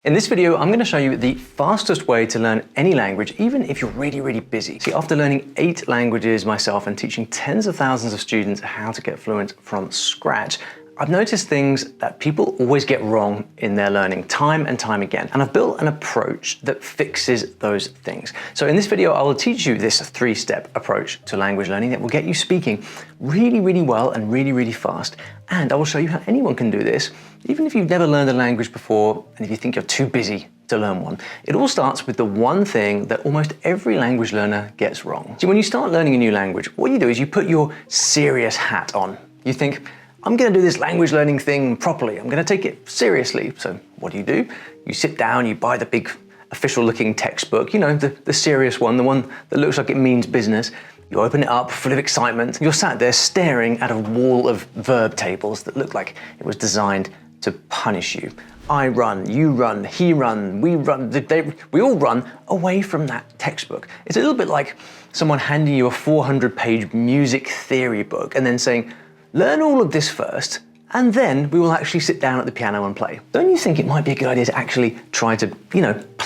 In this video, I'm going to show you the fastest way to learn any language, even if you're really busy. See, after learning 8 languages myself and teaching tens of thousands of students how to get fluent from scratch, I've noticed things that people always get wrong in their learning time and time again. And I've built an approach that fixes those things. So in this video, I will teach you this 3-step approach to language learning that will get you speaking really well and really fast. And I will show you how anyone can do this, even if you've never learned a language before and if you think you're too busy to learn one. It all starts with the one thing that almost every language learner gets wrong. See, when you start learning a new language, what you do is you put your serious hat on. You think, I'm going to do this language learning thing properly. I'm going to take it seriously. So what do? You sit down, you buy the big official looking textbook, you know, the serious one, the one that looks like it means business. You open it up full of excitement. You're sat there staring at a wall of verb tables that look like it was designed to punish you. I run, you run, he run, we run, we all run away from that textbook. It's a little bit like someone handing you a 400-page music theory book and then saying, learn all of this first, and then we will actually sit down at the piano and play. Don't you think it might be a good idea to actually try to,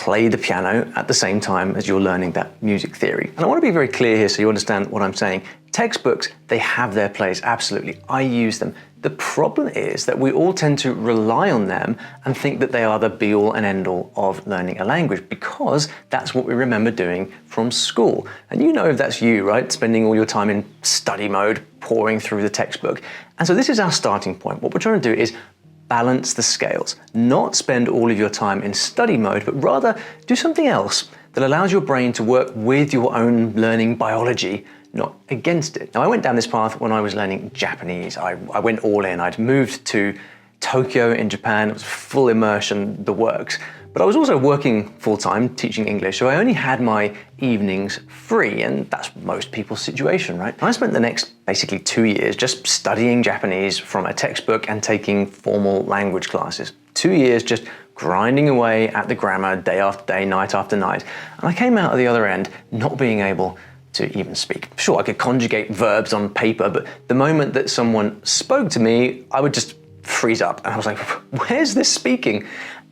play the piano at the same time as you're learning that music theory? And I want to be very clear here so you understand what I'm saying. Textbooks, they have their place, absolutely. I use them. The problem is that we all tend to rely on them and think that they are the be-all and end-all of learning a language because that's what we remember doing from school. And you know if that's you, right? Spending all your time in study mode, pouring through the textbook. And so this is our starting point. What we're trying to do is balance the scales, not spend all of your time in study mode, but rather do something else that allows your brain to work with your own learning biology, not against it. Now, I went down this path when I was learning Japanese. I went all in. I'd moved to Tokyo in Japan. It was full immersion, the works. But I was also working full-time teaching English, so I only had my evenings free, and that's most people's situation, right? I spent the next basically 2 years just studying Japanese from a textbook and taking formal language classes. 2 years just grinding away at the grammar day after day, night after night. And I came out of the other end not being able to even speak. Sure, I could conjugate verbs on paper, but the moment that someone spoke to me, I would just freeze up. And I was like, where's this speaking?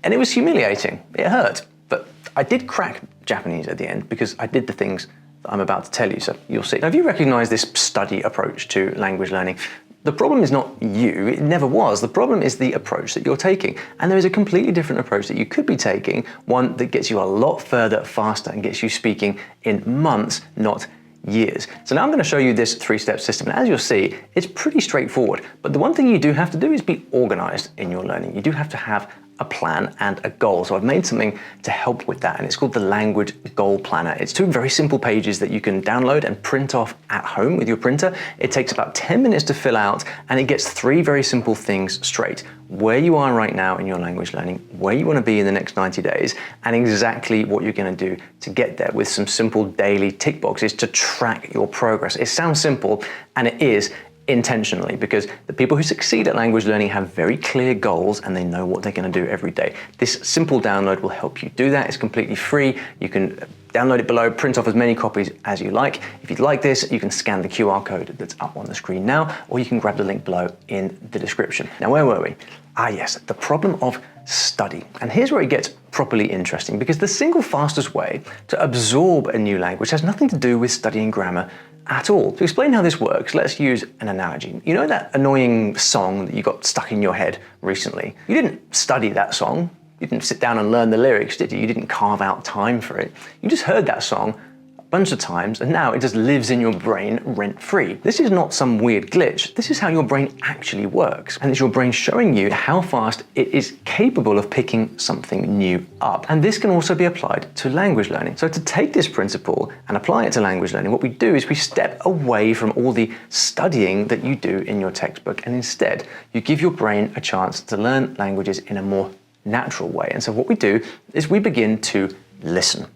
And it was humiliating. It hurt. But I did crack Japanese at the end because I did the things that I'm about to tell you, so you'll see. Now, if you recognize this study approach to language learning, the problem is not you, it never was. The problem is the approach that you're taking. And there is a completely different approach that you could be taking, one that gets you a lot further, faster, and gets you speaking in months, not years. So now I'm going to show you this 3-step system. And as you'll see, it's pretty straightforward. But the one thing you do have to do is be organized in your learning. You do have to have a plan and a goal. So I've made something to help with that, and it's called the Language Goal Planner. It's 2 very simple pages that you can download and print off at home with your printer. It takes about 10 minutes to fill out, and it gets 3 very simple things straight. Where you are right now in your language learning, where you want to be in the next 90 days, and exactly what you're going to do to get there, with some simple daily tick boxes to track your progress. It sounds simple, and it is, intentionally, because the people who succeed at language learning have very clear goals and they know what they're going to do every day. This simple download will help you do that. It's completely free. You can download it below, print off as many copies as you like. If you'd like this, you can scan the QR code that's up on the screen now, or you can grab the link below in the description. Now, where were we? Yes, the problem of study. And here's where it gets properly interesting, because the single fastest way to absorb a new language has nothing to do with studying grammar at all. To explain how this works, let's use an analogy. You know that annoying song that you got stuck in your head recently? You didn't study that song. You didn't sit down and learn the lyrics, did you? You didn't carve out time for it. You just heard that song a bunch of times, and now it just lives in your brain rent-free. This is not some weird glitch. This is how your brain actually works. And it's your brain showing you how fast it is capable of picking something new up. And this can also be applied to language learning. So to take this principle and apply it to language learning, what we do is we step away from all the studying that you do in your textbook, and instead you give your brain a chance to learn languages in a more natural way. And so what we do is we begin to listen.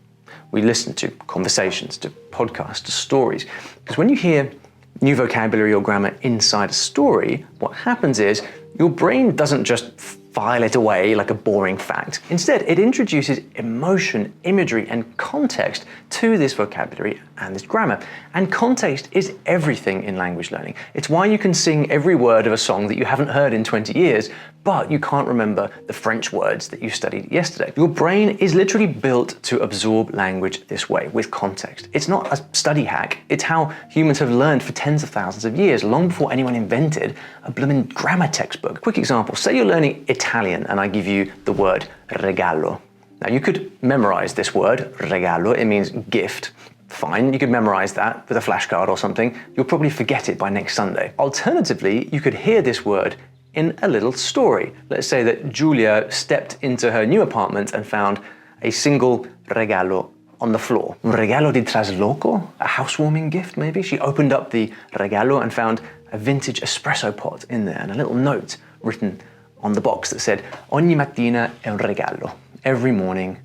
We listen to conversations, to podcasts, to stories. Because when you hear new vocabulary or grammar inside a story, what happens is your brain doesn't just file it away like a boring fact. Instead, it introduces emotion, imagery, and context to this vocabulary and this grammar. And context is everything in language learning. It's why you can sing every word of a song that you haven't heard in 20 years, but you can't remember the French words that you studied yesterday. Your brain is literally built to absorb language this way, with context. It's not a study hack, it's how humans have learned for tens of thousands of years, long before anyone invented a blooming grammar textbook. Quick example, say you're learning Italian and I give you the word regalo. Now you could memorize this word, regalo, it means gift. Fine, you could memorize that with a flashcard or something. You'll probably forget it by next Sunday. Alternatively, you could hear this word in a little story. Let's say that Giulia stepped into her new apartment and found a single regalo on the floor. Un regalo di trasloco? A housewarming gift, maybe? She opened up the regalo and found a vintage espresso pot in there and a little note written on the box that said, Ogni mattina è un regalo. Every morning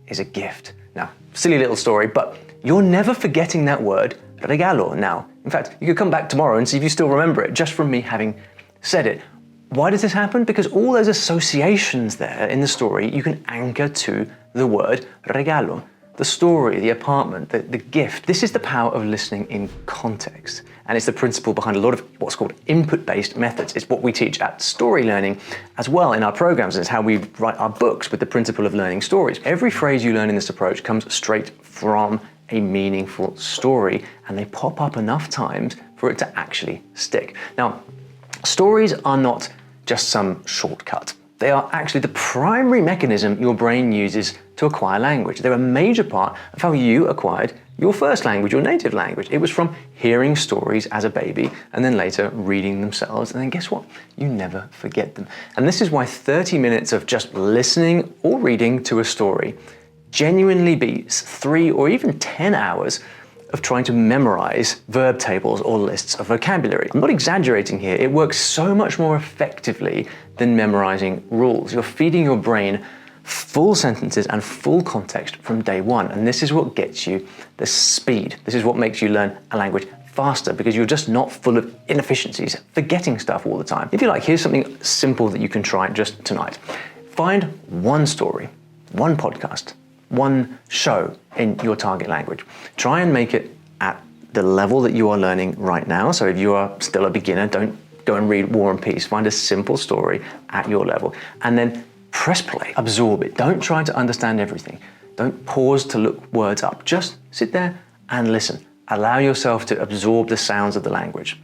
is a gift. Now, silly little story, but you're never forgetting that word, regalo, now. In fact, you could come back tomorrow and see if you still remember it, just from me having said it. Why does this happen? Because all those associations there in the story, you can anchor to the word regalo. The story, the apartment, the gift. This is the power of listening in context. And it's the principle behind a lot of what's called input-based methods. It's what we teach at story learning as well in our programs. And it's how we write our books with the principle of learning stories. Every phrase you learn in this approach comes straight from a meaningful story, and they pop up enough times for it to actually stick. Now, stories are not just some shortcut. They are actually the primary mechanism your brain uses to acquire language. They're a major part of how you acquired your first language, your native language. It was from hearing stories as a baby and then later reading themselves. And then guess what? You never forget them. And this is why 30 minutes of just listening or reading to a story genuinely beats 3 or even 10 hours of trying to memorize verb tables or lists of vocabulary. I'm not exaggerating here. It works so much more effectively than memorizing rules. You're feeding your brain full sentences and full context from day one. And this is what gets you the speed. This is what makes you learn a language faster, because you're just not full of inefficiencies, forgetting stuff all the time. If you like, here's something simple that you can try just tonight. Find one story, one podcast, one show in your target language. Try and make it at the level that you are learning right now. So if you are still a beginner, don't go and read War and Peace. Find a simple story at your level and then press play, absorb it. Don't try to understand everything. Don't pause to look words up. Just sit there and listen. Allow yourself to absorb the sounds of the language.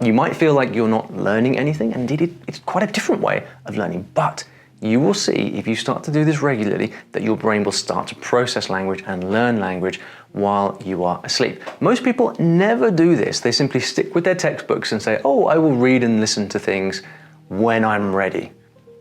You might feel like you're not learning anything, and indeed it's quite a different way of learning, but you will see, if you start to do this regularly, that your brain will start to process language and learn language while you are asleep. Most people never do this. They simply stick with their textbooks and say, oh, I will read and listen to things when I'm ready.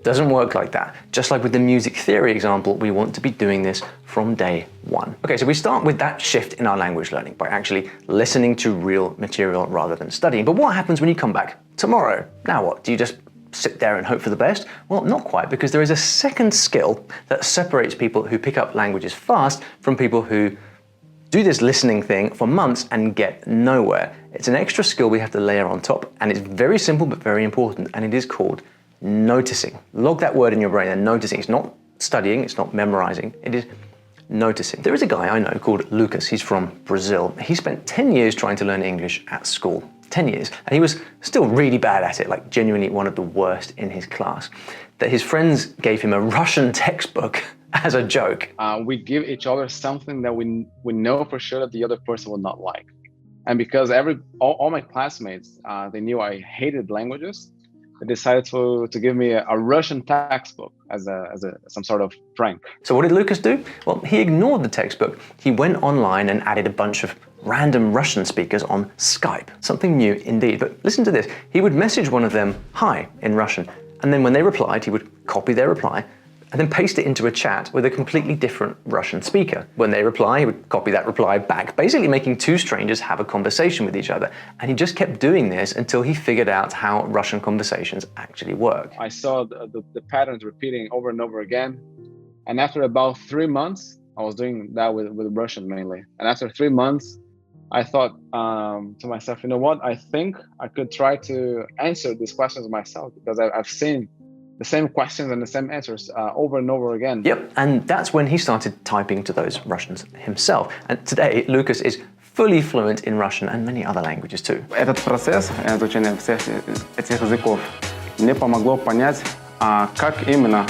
Doesn't work like that. Just like with the music theory example, we want to be doing this from day one. Okay, so we start with that shift in our language learning by actually listening to real material rather than studying. But what happens when you come back tomorrow? Now what? Do you just sit there and hope for the best? Well, not quite, because there is a second skill that separates people who pick up languages fast from people who do this listening thing for months and get nowhere. It's an extra skill we have to layer on top, and it's very simple but very important, and it is called noticing. Log that word in your brain, and noticing. It's not studying, it's not memorizing, it is noticing. There is a guy I know called Lucas. He's from Brazil. He spent 10 years trying to learn English at school. 10 years. And he was still really bad at it, like genuinely one of the worst in his class. That his friends gave him a Russian textbook as a joke. We give each other something that we know for sure that the other person will not like. And because all my classmates, they knew I hated languages, they decided to give me a Russian textbook as some sort of prank. So what did Lucas do? Well, he ignored the textbook. He went online and added a bunch of random Russian speakers on Skype. Something new indeed. But listen to this. He would message one of them, hi, in Russian. And then when they replied, he would copy their reply and then paste it into a chat with a completely different Russian speaker. When they reply, he would copy that reply back, basically making two strangers have a conversation with each other. And he just kept doing this until he figured out how Russian conversations actually work. I saw the patterns repeating over and over again. And after about 3 months, I was doing that with Russian mainly. And after 3 months, I thought to myself, you know what? I think I could try to answer these questions myself, because I've seen the same questions and the same answers over and over again. Yep, and that's when he started typing to those Russians himself. And today, Lucas is fully fluent in Russian and many other languages too. Этот процесс изучения всех этих языков мне помогло понять, как именно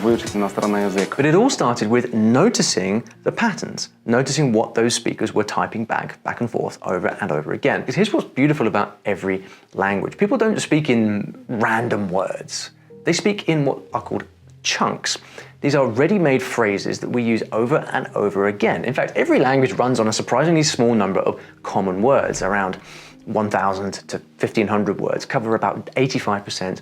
выучить иностранный язык. But it all started with noticing the patterns, noticing what those speakers were typing back and forth, over and over again. Because here's what's beautiful about every language. People don't speak in random words. They speak in what are called chunks. These are ready-made phrases that we use over and over again. In fact, every language runs on a surprisingly small number of common words, around 1,000 to 1,500 words, cover about 85%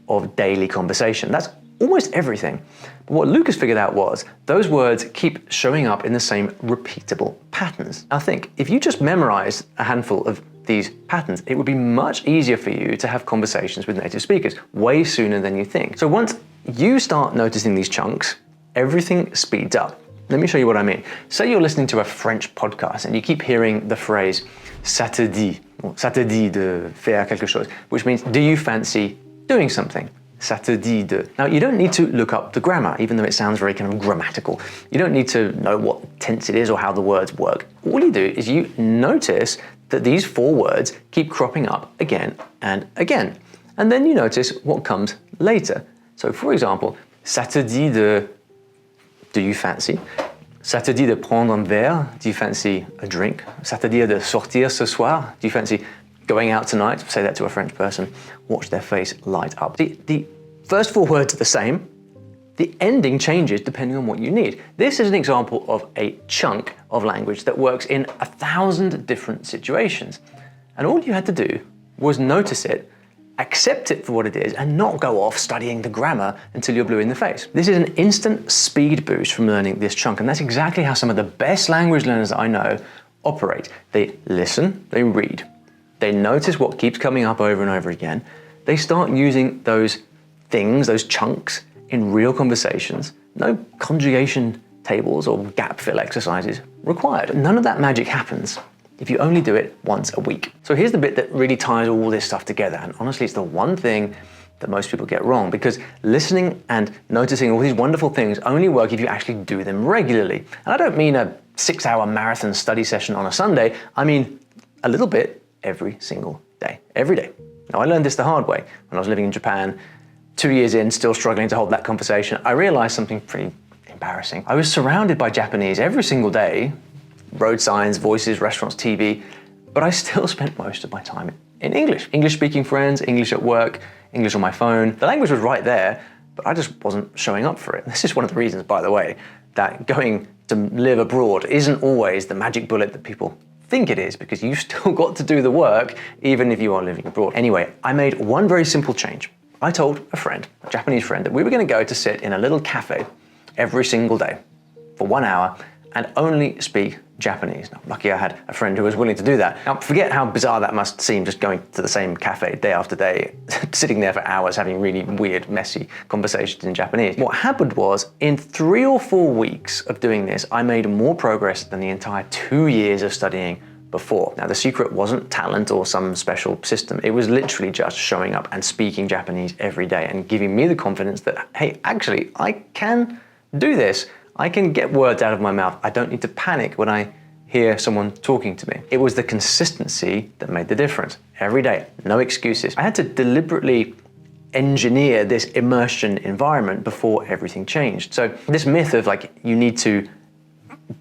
of daily conversation. That's almost everything. But what Lucas figured out was those words keep showing up in the same repeatable patterns. Now think, if you just memorized a handful of these patterns, it would be much easier for you to have conversations with native speakers way sooner than you think. So once you start noticing these chunks, everything speeds up. Let me show you what I mean. Say you're listening to a French podcast and you keep hearing the phrase "ça te dit," or "ça te dit de faire quelque chose," which means do you fancy doing something? Ça te dit de. Now, you don't need to look up the grammar, even though it sounds very kind of grammatical. You don't need to know what tense it is or how the words work. All you do is you notice that these four words keep cropping up again and again. And then you notice what comes later. So, for example, ça te dit de, do you fancy? Ça te dit de prendre un verre? Do you fancy a drink? Ça te dit de sortir ce soir? Do you fancy going out tonight? Say that to a French person. Watch their face light up. The first four words are the same. The ending changes depending on what you need. This is an example of a chunk of language that works in 1,000 different situations. And all you had to do was notice it, accept it for what it is, and not go off studying the grammar until you're blue in the face. This is an instant speed boost from learning this chunk, and that's exactly how some of the best language learners I know operate. They listen, they read, they notice what keeps coming up over and over again. They start using those things, those chunks, in real conversations. No conjugation tables or gap fill exercises required. None of that magic happens if you only do it once a week. So here's the bit that really ties all this stuff together. And honestly, it's the one thing that most people get wrong, because listening and noticing all these wonderful things only work if you actually do them regularly. And I don't mean a 6-hour marathon study session on a Sunday. I mean a little bit every single day, every day. Now, I learned this the hard way when I was living in Japan. 2 years in, still struggling to hold that conversation, I realized something pretty embarrassing. I was surrounded by Japanese every single day, road signs, voices, restaurants, TV, but I still spent most of my time in English. English-speaking friends, English at work, English on my phone. The language was right there, but I just wasn't showing up for it. This is one of the reasons, by the way, that going to live abroad isn't always the magic bullet that people think it is, because you've still got to do the work, even if you are living abroad. Anyway, I made one very simple change. I told a friend, a Japanese friend, that we were going to go to sit in a little cafe every single day for 1 hour and only speak Japanese. Now, lucky I had a friend who was willing to do that. Now, forget how bizarre that must seem, just going to the same cafe day after day, sitting there for hours, having really weird, messy conversations in Japanese. What happened was, in 3 or 4 weeks of doing this, I made more progress than the entire 2 years of studying before. Now, the secret wasn't talent or some special system. It was literally just showing up and speaking Japanese every day and giving me the confidence that, hey, actually, I can do this. I can get words out of my mouth. I don't need to panic when I hear someone talking to me. It was the consistency that made the difference. Every day, no excuses. I had to deliberately engineer this immersion environment before everything changed. So this myth of like, you need to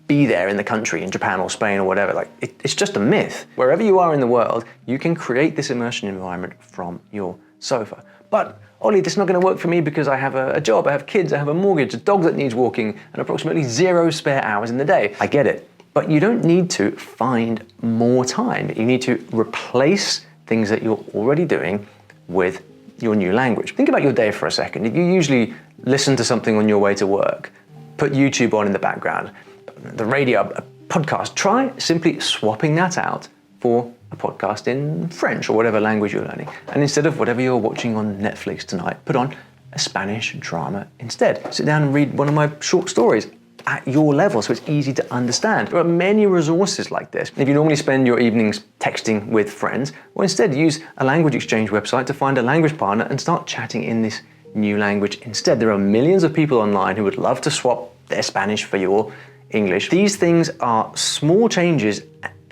be there in the country, in Japan or Spain or whatever, like it's just a myth. Wherever you are in the world, you can create this immersion environment from your sofa. But Ollie, this is not going to work for me because I have a job, I have kids, I have a mortgage, a dog that needs walking, and approximately 0 spare hours in the day. I get it. But you don't need to find more time. You need to replace things that you're already doing with your new language. Think about your day for a second. If you usually listen to something on your way to work, put YouTube on in the background, the radio, a podcast, try simply swapping that out for a podcast in French or whatever language you're learning. And instead of whatever you're watching on Netflix tonight, put on a Spanish drama instead. Sit down and read one of my short stories at your level so it's easy to understand. There are many resources like this. If you normally spend your evenings texting with friends, well, instead use a language exchange website to find a language partner and start chatting in this new language instead. There are millions of people online who would love to swap their Spanish for your English. These things are small changes.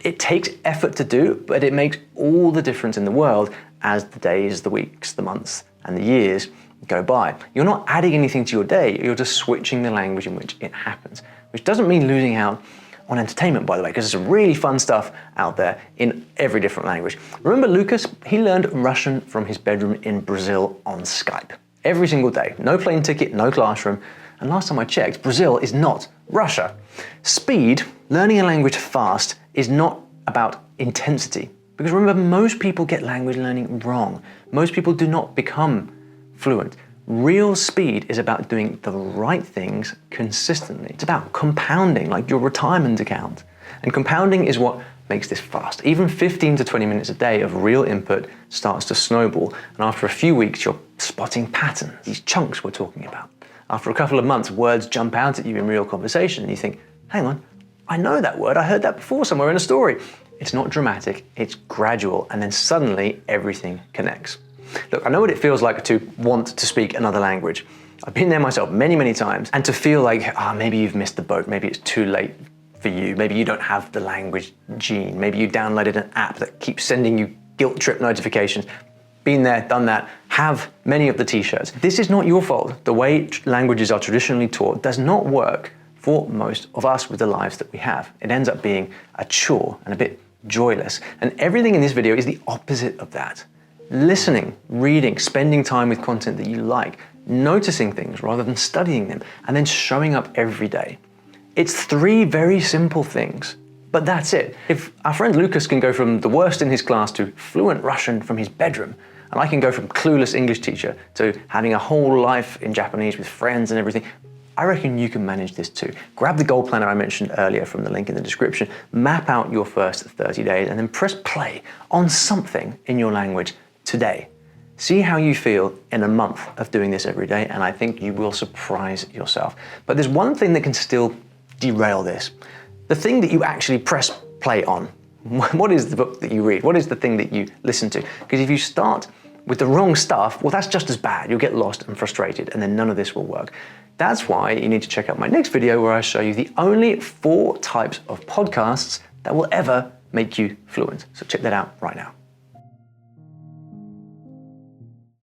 It takes effort to do, but it makes all the difference in the world as the days, the weeks, the months, and the years go by. You're not adding anything to your day, you're just switching the language in which it happens, which doesn't mean losing out on entertainment, by the way, because there's some really fun stuff out there in every different language. Remember Lucas? He learned Russian from his bedroom in Brazil on Skype. Every single day. No plane ticket, no classroom. And last time I checked, Brazil is not Russia. Speed, learning a language fast, is not about intensity. Because remember, most people get language learning wrong. Most people do not become fluent. Real speed is about doing the right things consistently. It's about compounding, like your retirement account. And compounding is what makes this fast. Even 15 to 20 minutes a day of real input starts to snowball. And after a few weeks, you're spotting patterns, these chunks we're talking about. After a couple of months, words jump out at you in real conversation and you think, hang on, I know that word, I heard that before somewhere in a story. It's not dramatic, it's gradual, and then suddenly everything connects. Look, I know what it feels like to want to speak another language. I've been there myself many, many times, and to feel like, maybe you've missed the boat, maybe it's too late for you, maybe you don't have the language gene, maybe you downloaded an app that keeps sending you guilt trip notifications. Been there, done that, have many of the t-shirts. This is not your fault. The way languages are traditionally taught does not work for most of us with the lives that we have. It ends up being a chore and a bit joyless. And everything in this video is the opposite of that. Listening, reading, spending time with content that you like, noticing things rather than studying them, and then showing up every day. It's 3 very simple things, but that's it. If our friend Lucas can go from the worst in his class to fluent Russian from his bedroom, and I can go from clueless English teacher to having a whole life in Japanese with friends and everything, I reckon you can manage this too. Grab the goal planner I mentioned earlier from the link in the description, map out your first 30 days, and then press play on something in your language today. See how you feel in a month of doing this every day, and I think you will surprise yourself. But there's one thing that can still derail this. The thing that you actually press play on. What is the book that you read? What is the thing that you listen to? Because if you start with the wrong stuff, well, that's just as bad. You'll get lost and frustrated, and then none of this will work. That's why you need to check out my next video where I show you the only 4 types of podcasts that will ever make you fluent. So check that out right now.